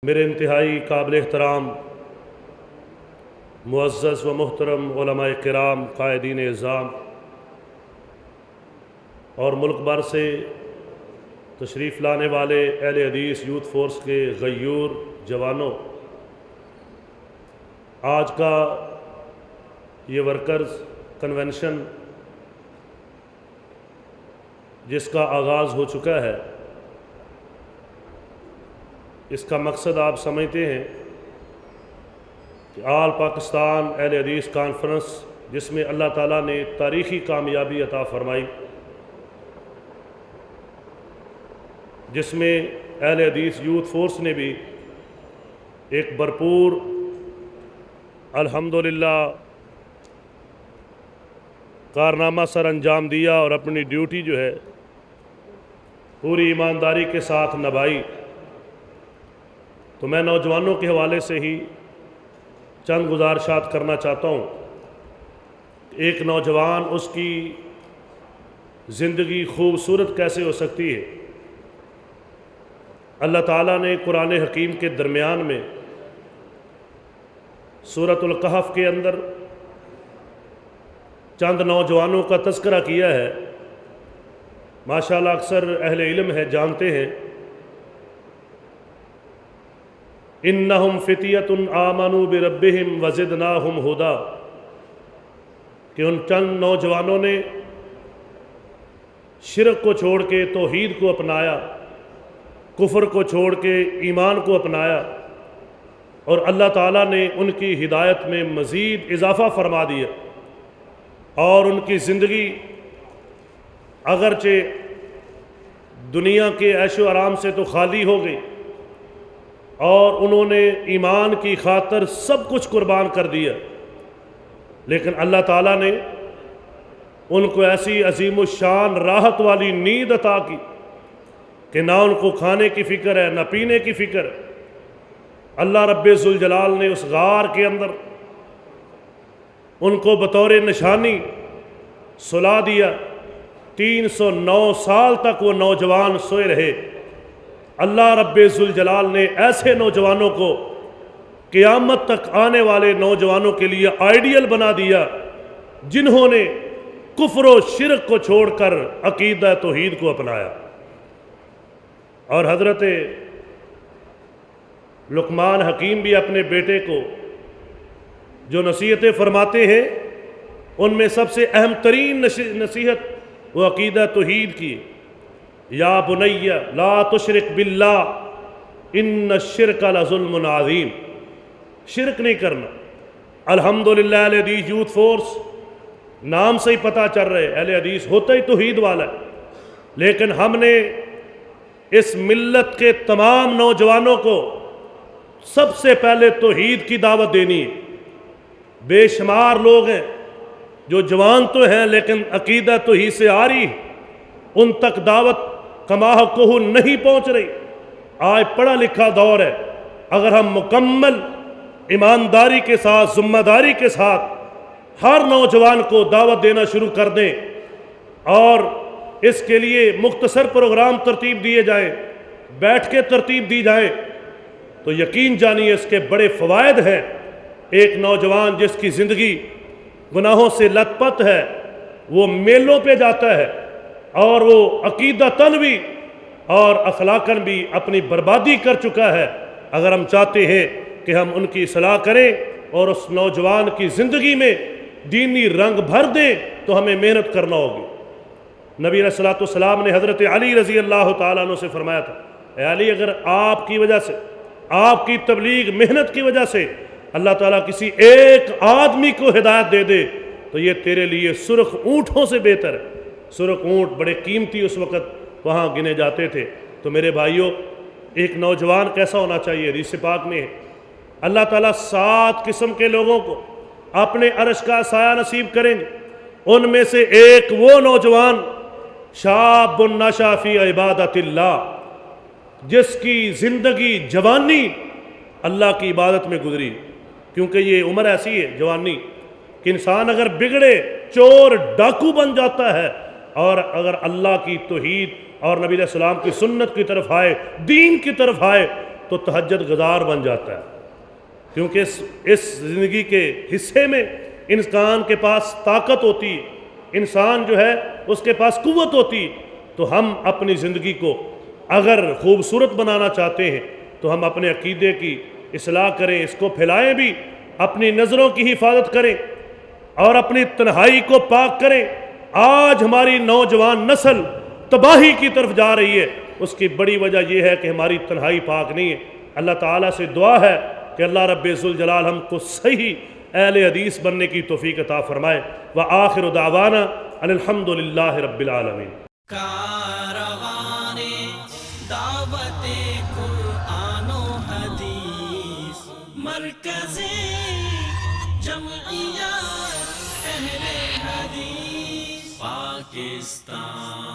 میرے انتہائی قابل احترام معزز و محترم علماء کرام، قائدین اعظام اور ملک بھر سے تشریف لانے والے اہل حدیث یوتھ فورس کے غیور جوانوں، آج کا یہ ورکرز کنونشن جس کا آغاز ہو چکا ہے، اس کا مقصد آپ سمجھتے ہیں کہ آل پاکستان اہل حدیث کانفرنس، جس میں اللہ تعالیٰ نے تاریخی کامیابی عطا فرمائی، جس میں اہل حدیث یوتھ فورس نے بھی ایک بھرپور الحمدللہ کارنامہ سر انجام دیا اور اپنی ڈیوٹی جو ہے پوری ایمانداری کے ساتھ نبھائی، تو میں نوجوانوں کے حوالے سے ہی چند گزارشات کرنا چاہتا ہوں۔ ایک نوجوان، اس کی زندگی خوبصورت کیسے ہو سکتی ہے؟ اللہ تعالیٰ نے قرآن حکیم کے درمیان میں سورۃ الکہف کے اندر چند نوجوانوں کا تذکرہ کیا ہے۔ ماشاءاللہ اکثر اہل علم ہے، جانتے ہیں، انہم فتیۃ آمنوا بربہم وزدناہم ہدی، کہ ان چند نوجوانوں نے شرک کو چھوڑ کے توحید کو اپنایا، کفر کو چھوڑ کے ایمان کو اپنایا، اور اللہ تعالیٰ نے ان کی ہدایت میں مزید اضافہ فرما دیا، اور ان کی زندگی اگرچہ دنیا کے عیش و آرام سے تو خالی ہو گئی، اور انہوں نے ایمان کی خاطر سب کچھ قربان کر دیا، لیکن اللہ تعالیٰ نے ان کو ایسی عظیم الشان راحت والی نیند عطا کی کہ نہ ان کو کھانے کی فکر ہے، نہ پینے کی فکر ہے۔ اللہ رب ذوالجلال نے اس غار کے اندر ان کو بطور نشانی سلا دیا۔ 309 سال تک وہ نوجوان سوئے رہے۔ اللہ رب ذوالجلال نے ایسے نوجوانوں کو قیامت تک آنے والے نوجوانوں کے لیے آئیڈیل بنا دیا، جنہوں نے کفر و شرک کو چھوڑ کر عقیدہ توحید کو اپنایا۔ اور حضرت لقمان حکیم بھی اپنے بیٹے کو جو نصیحتیں فرماتے ہیں، ان میں سب سے اہم ترین نصیحت وہ عقیدہ توحید کی، یا بنی لا تشرک باللہ ان الشرک لظلم عظیم۔ شرک نہیں کرنا۔ الحمدللہ اہل حدیث یوتھ فورس نام سے ہی پتہ چل رہے، اہل حدیث ہوتا ہی توحید والا ہے، لیکن ہم نے اس ملت کے تمام نوجوانوں کو سب سے پہلے توحید کی دعوت دینی ہے۔ بے شمار لوگ ہیں جو جوان تو ہیں لیکن عقیدہ توحید سے آ رہی، ان تک دعوت کما حقہ نہیں پہنچ رہی۔ آج پڑھا لکھا دور ہے، اگر ہم مکمل ایمانداری کے ساتھ، ذمہ داری کے ساتھ ہر نوجوان کو دعوت دینا شروع کر دیں، اور اس کے لیے مختصر پروگرام ترتیب دیے جائیں، بیٹھ کے ترتیب دی جائیں، تو یقین جانیے اس کے بڑے فوائد ہیں۔ ایک نوجوان جس کی زندگی گناہوں سے لت پت ہے، وہ میلوں پہ جاتا ہے، اور وہ عقیدتاً بھی اور اخلاقاً بھی اپنی بربادی کر چکا ہے۔ اگر ہم چاہتے ہیں کہ ہم ان کی اصلاح کریں اور اس نوجوان کی زندگی میں دینی رنگ بھر دیں، تو ہمیں محنت کرنا ہوگی۔ نبی علیہ السلام نے حضرت علی رضی اللہ تعالیٰ عنہ سے فرمایا تھا، اے علی، اگر آپ کی وجہ سے، آپ کی تبلیغ محنت کی وجہ سے اللہ تعالیٰ کسی ایک آدمی کو ہدایت دے دے تو یہ تیرے لیے سرخ اونٹوں سے بہتر ہے۔ سرخ اونٹ بڑے قیمتی اس وقت وہاں گنے جاتے تھے۔ تو میرے بھائیوں، ایک نوجوان کیسا ہونا چاہیے؟ حدیث پاک میں ہے اللہ تعالیٰ 7 قسم کے لوگوں کو اپنے عرش کا سایہ نصیب کریں گے۔ ان میں سے ایک وہ نوجوان شاب نشأ فی عبادت اللہ، جس کی زندگی جوانی اللہ کی عبادت میں گزری، کیونکہ یہ عمر ایسی ہے جوانی کہ انسان اگر بگڑے، چور ڈاکو بن جاتا ہے، اور اگر اللہ کی توحید اور نبی علیہ السلام کی سنت کی طرف آئے، دین کی طرف آئے، تو تہجد گزار بن جاتا ہے، کیونکہ اس زندگی کے حصے میں انسان کے پاس طاقت ہوتی ہے، انسان جو ہے اس کے پاس قوت ہوتی ہے۔ تو ہم اپنی زندگی کو اگر خوبصورت بنانا چاہتے ہیں تو ہم اپنے عقیدے کی اصلاح کریں، اس کو پھیلائیں بھی، اپنی نظروں کی حفاظت کریں اور اپنی تنہائی کو پاک کریں۔ آج ہماری نوجوان نسل تباہی کی طرف جا رہی ہے، اس کی بڑی وجہ یہ ہے کہ ہماری تنہائی پاک نہیں ہے۔ اللہ تعالیٰ سے دعا ہے کہ اللہ رب ذوالجلال ہم کو صحیح اہل حدیث بننے کی توفیق عطا فرمائے۔ وآخر دعوانا ان الحمد للہ رب العالمین۔ کاروانے دعوت قرآن و حدیث، مرکز جمعیت اہل حدیث پاکستان۔